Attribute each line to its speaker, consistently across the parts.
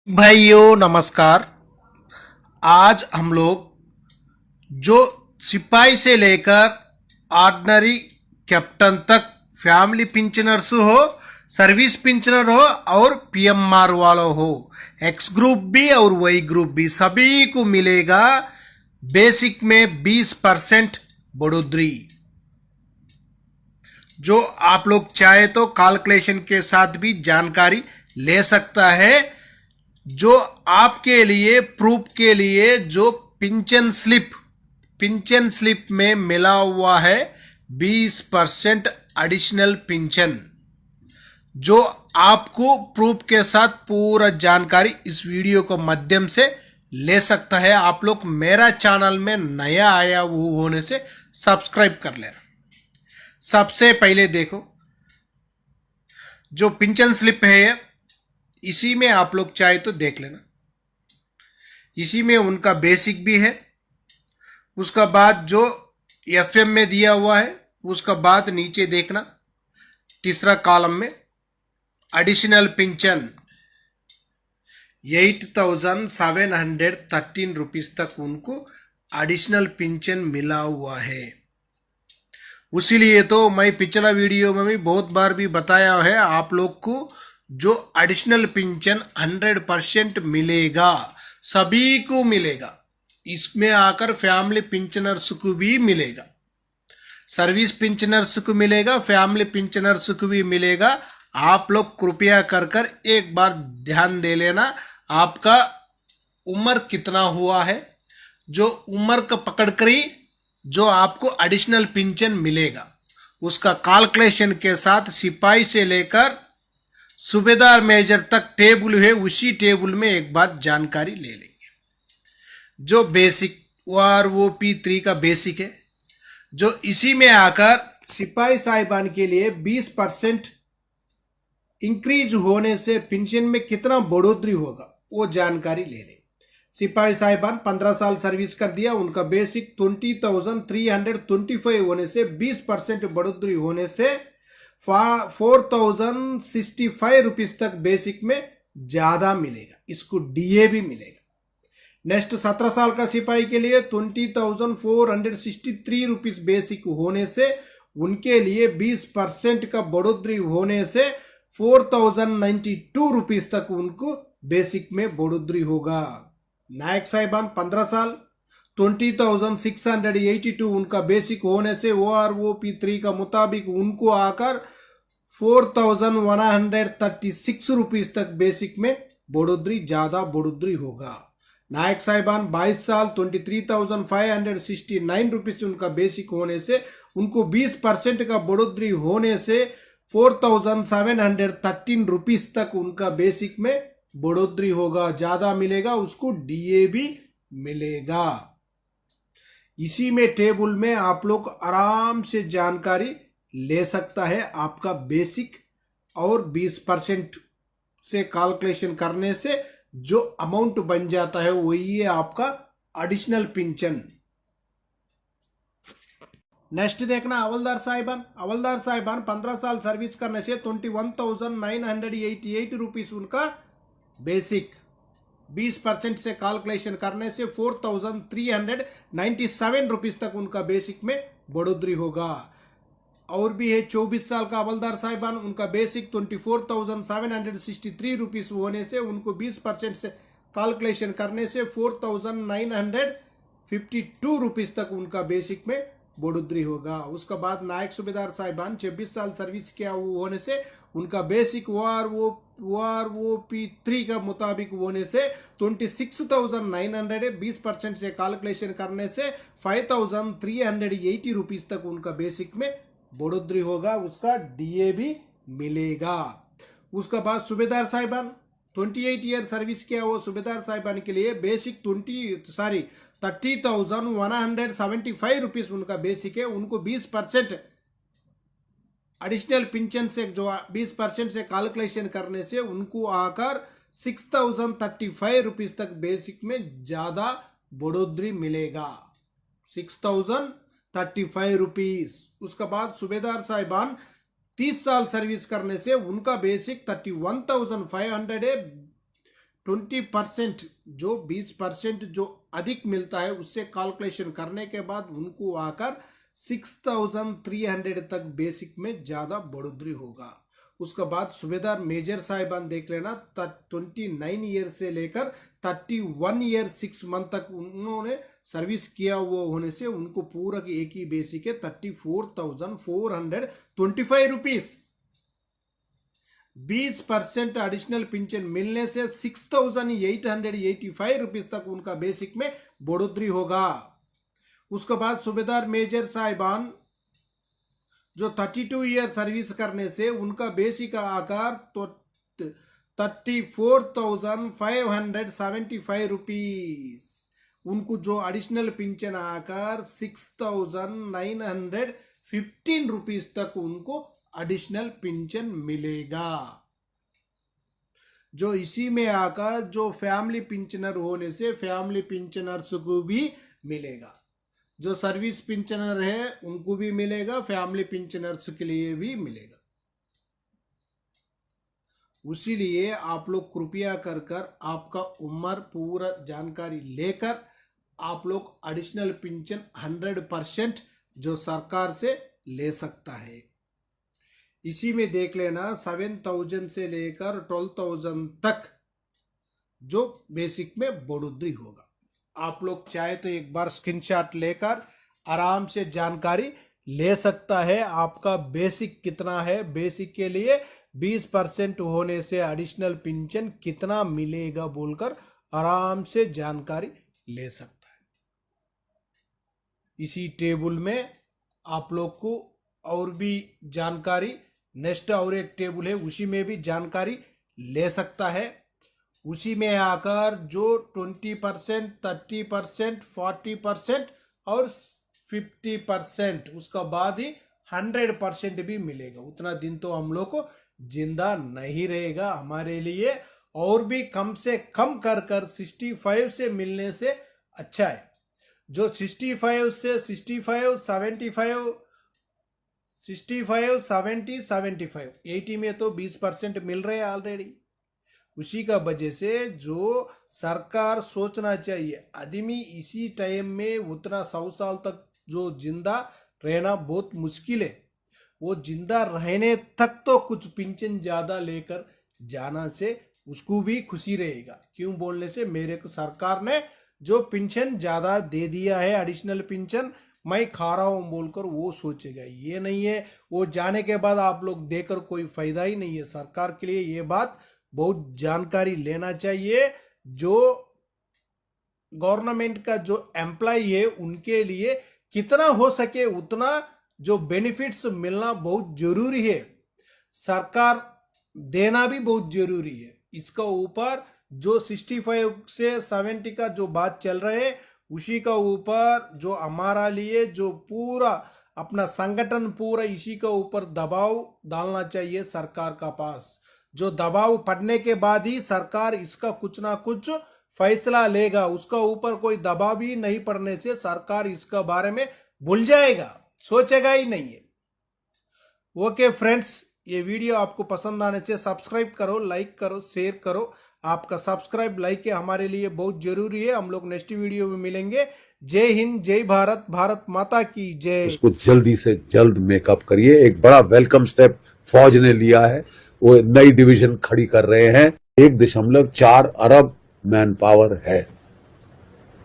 Speaker 1: भाइयों नमस्कार। आज हम लोग जो सिपाही से लेकर ऑर्डिनरी कैप्टन तक फैमिली पिंचनर्स हो, सर्विस पिंचनर हो और पीएमआर वाला हो, एक्स ग्रुप भी और वाई ग्रुप भी, सभी को मिलेगा बेसिक में 20% बढ़ोतरी। जो आप लोग चाहे तो कैलकुलेशन के साथ भी जानकारी ले सकता है। जो आपके लिए प्रूफ के लिए जो पिंचन स्लिप में मिला हुआ है 20% एडिशनल पिंचन, जो आपको प्रूफ के साथ पूरा जानकारी इस वीडियो को माध्यम से ले सकता है। आप लोग मेरा चैनल में नया आया वो होने से सब्सक्राइब कर लेना। सबसे पहले देखो, जो पिंचन स्लिप है इसी में आप लोग चाहे तो देख लेना। इसी में उनका बेसिक भी है, उसका बाद जो एफएम में दिया हुआ है, उसका बाद नीचे देखना तीसरा कॉलम में एडिशनल पिंचन 8713 रुपीज तक उनको एडिशनल पिंचन मिला हुआ है। उसीलिए तो मैं पिछला वीडियो में भी बहुत बार भी बताया है आप लोग को, जो एडिशनल पिंचन 100% मिलेगा, सभी को मिलेगा। इसमें आकर फैमिली पिंचनर्स को भी मिलेगा, सर्विस पिंचनर्स को मिलेगा, फैमिली पिंचनर्स को भी मिलेगा। आप लोग कृपया कर एक बार ध्यान दे लेना, आपका उम्र कितना हुआ है, जो उम्र का पकड़ कर ही जो आपको एडिशनल पिंचन मिलेगा उसका कैलकुलेशन के साथ सिपाही से लेकर सूबेदार मेजर तक टेबल है, उसी टेबल में एक बार जानकारी ले लेंगे। जो बेसिक OROP3 का बेसिक है, जो इसी में आकर सिपाही साहिबान के लिए 20% इंक्रीज होने से पेंशन में कितना बढ़ोतरी होगा वो जानकारी ले लेंगे। सिपाही साहिबान 15 साल सर्विस कर दिया, उनका बेसिक 20,325 होने से 20% बढ़ोतरी होने से 4065 रुपीज तक बेसिक में ज्यादा मिलेगा, इसको डीए भी मिलेगा। नेक्स्ट 17 साल का सिपाही के लिए 20,463 रुपीज बेसिक होने से उनके लिए 20% का बढ़ोतरी होने से 4092 रुपीज तक उनको बेसिक में बढ़ोतरी होगा। नायक साहिबान 15 साल 20,682 उनका बेसिक होने से OROP3 का मुताबिक उनको आकर 4136 रुपीज तक बेसिक में बढ़ोतरी ज्यादा बढ़ोतरी होगा। नायक साहिबान 22 साल 23,569 रुपीज उनका बेसिक होने से उनको 20% का बढ़ोतरी होने से 4,713 रुपीज तक उनका बेसिक में बढ़ोतरी होगा, ज्यादा मिलेगा, उसको डीए भी मिलेगा। इसी में टेबल में आप लोग आराम से जानकारी ले सकता है। आपका बेसिक और 20% से कैलकुलेशन करने से जो अमाउंट बन जाता है वही है आपका एडिशनल पिंचन। नेक्स्ट देखना हवलदार साहिबान 15 साल सर्विस करने से 21,988 रुपीज उनका बेसिक, 20% से कैलकुलेशन करने से 4,397 रुपीज तक उनका बेसिक में बढ़ोतरी होगा। और भी है 24 साल का हवलदार साहिबान, उनका बेसिक 24,763 रुपीज होने से उनको 20% से कैलकुलेशन करने से 4,952 रुपीज तक उनका बेसिक में बढ़ोतरी होगा। उसका बाद नायक सूबेदार साहिबान 26 साल सर्विस किया होने से उनका बेसिक OROP3 का मुताबिक होने से 26,900 20% से कैलकुलेशन करने से 5,380 रुपीज तक उनका बेसिक में बढ़ोतरी होगा, उसका डीए भी मिलेगा। उसका बाद सूबेदार साहिबान 28 ईयर सर्विस किया हुआ सूबेदार साहिबान के लिए बेसिक 30,175 रुपीज उनका बेसिक है, उनको 20% एडिशनल पिंचन से जो 20% से कैलकुलेशन करने से उनको आकर 6,035 रुपीज तक बेसिक में ज्यादा बढ़ोतरी मिलेगा, 6,035 रुपीज। उसके बाद सूबेदार साहिबान 30 साल सर्विस करने से उनका बेसिक 31,500 है, 20% जो 20% जो अधिक मिलता है उससे कैलकुलेशन करने के बाद उनको आकर 6,300 तक बेसिक में ज़्यादा बढ़ोतरी होगा। उसके बाद सूबेदार मेजर साहिबान देख लेना, 29 ईयर से लेकर 31 ईयर 6 मंथ तक उन्होंने सर्विस किया हुआ होने से उनको पूरा एक ही बेसिक है 34,425 रुपीज। 20% एडिशनल पेंशन मिलने से 6,885 रुपीज तक उनका बेसिक में बढ़ोतरी होगा। उसके बाद सूबेदार मेजर साहिबान जो 32 ईयर सर्विस करने से उनका बेसिक आकार तो 34,575 रुपीज, उनको जो एडिशनल पेंशन आकर 6,915 रुपीज तक उनको एडिशनल पेंशन मिलेगा। जो इसी में आकर जो फैमिली पेंशनर होने से फैमिली पेंशनर्स को भी मिलेगा, जो सर्विस पेंशनर है उनको भी मिलेगा, फैमिली पेंशनर्स के लिए भी मिलेगा। उसीलिए आप लोग कृपया कर आपका उम्र पूरा जानकारी लेकर आप लोग एडिशनल पेंशन 100% जो सरकार से ले सकता है। इसी में देख लेना 7,000 से लेकर 12,000 तक जो बेसिक में बढ़ोतरी होगा। आप लोग चाहे तो एक बार स्क्रीनशॉट लेकर आराम से जानकारी ले सकता है आपका बेसिक कितना है, बेसिक के लिए 20% होने से एडिशनल पेंशन कितना मिलेगा बोलकर आराम से जानकारी ले सकता है। इसी टेबल में आप लोग को और भी जानकारी, नेक्स्ट और एक टेबल है उसी में भी जानकारी ले सकता है। उसी में आकर जो 20%, 30%, 40% और 50% उसका बाद ही 100% भी मिलेगा। उतना दिन तो हम लोग को जिंदा नहीं रहेगा, हमारे लिए और भी कम से कम कर 65 से मिलने से अच्छा है। जो 65 से 65, 75, 65, 70, 75, 80 में तो 20% मिल रहे हैं ऑलरेडी। उसी का वजह से जो सरकार सोचना चाहिए आदमी इसी टाइम में उतना 100 साल तक जो जिंदा रहना बहुत मुश्किल है, वो जिंदा रहने तक तो कुछ पेंशन ज्यादा लेकर जाना से उसको भी खुशी रहेगा। क्यों बोलने से मेरे को सरकार ने जो पेंशन ज्यादा दे दिया है एडिशनल पेंशन मैं खा रहा हूं बोलकर वो सोचेगा। ये नहीं है वो जाने के बाद आप लोग देकर कोई फायदा ही नहीं है। सरकार के लिए ये बात बहुत जानकारी लेना चाहिए। जो गवर्नमेंट का जो एम्प्लॉय है उनके लिए कितना हो सके उतना जो बेनिफिट्स मिलना बहुत जरूरी है, सरकार देना भी बहुत जरूरी है। इसका ऊपर जो 65 से 70 का जो बात चल रहे है उसी का ऊपर जो हमारा लिए जो पूरा अपना संगठन पूरा इसी का ऊपर दबाव डालना चाहिए सरकार का पास। जो दबाव पड़ने के बाद ही सरकार इसका कुछ ना कुछ फैसला लेगा। उसका ऊपर कोई दबाव ही नहीं पड़ने से सरकार इसका बारे में भूल जाएगा, सोचेगा ही नहीं है। ओके फ्रेंड्स, ये वीडियो आपको पसंद आने से सब्सक्राइब करो, लाइक करो, शेयर करो। आपका सब्सक्राइब लाइक है हमारे लिए बहुत जरूरी है। हम लोग नेक्स्ट वीडियो में मिलेंगे। जय हिंद, जय भारत, भारत माता की जय।
Speaker 2: उसको जल्दी से जल्द मेकअप करिए। एक बड़ा वेलकम स्टेप फौज ने लिया है, वो नई डिवीजन खड़ी कर रहे हैं। 1.4 अरब मैन पावर है।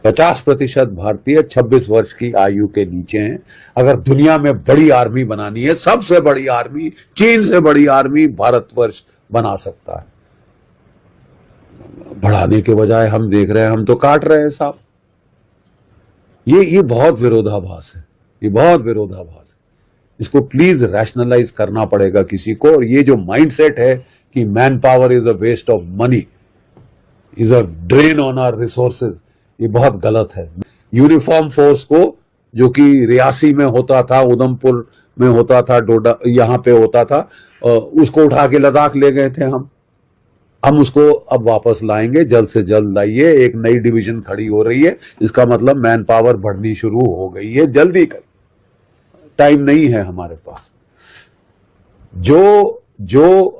Speaker 2: 50% भारतीय 26 वर्ष की आयु के नीचे हैं। अगर दुनिया में बड़ी आर्मी बनानी है, सबसे बड़ी आर्मी, चीन से बड़ी आर्मी भारतवर्ष बना सकता है। बढ़ाने के बजाय हम देख रहे हैं हम तो काट रहे हैं साहब। ये बहुत विरोधाभास है, ये बहुत विरोधाभास है। इसको प्लीज रैशनलाइज करना पड़ेगा किसी को। और ये जो माइंडसेट है कि manpower is a waste of money, is a drain on our resources, ये बहुत गलत है। यूनिफॉर्म फोर्स को जो कि रियासी में होता था, उधमपुर में होता था, डोडा यहां पे होता था, उसको उठा के लद्दाख ले गए थे हम उसको अब वापस लाएंगे। जल्द से जल्द लाइए। एक नई डिवीजन खड़ी हो रही है, इसका मतलब मैन पावर बढ़नी शुरू हो गई है। जल्दी करिए, टाइम नहीं है हमारे पास। जो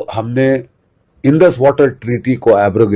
Speaker 2: हमने इंडस वाटर ट्रीटी को एब्रोगेट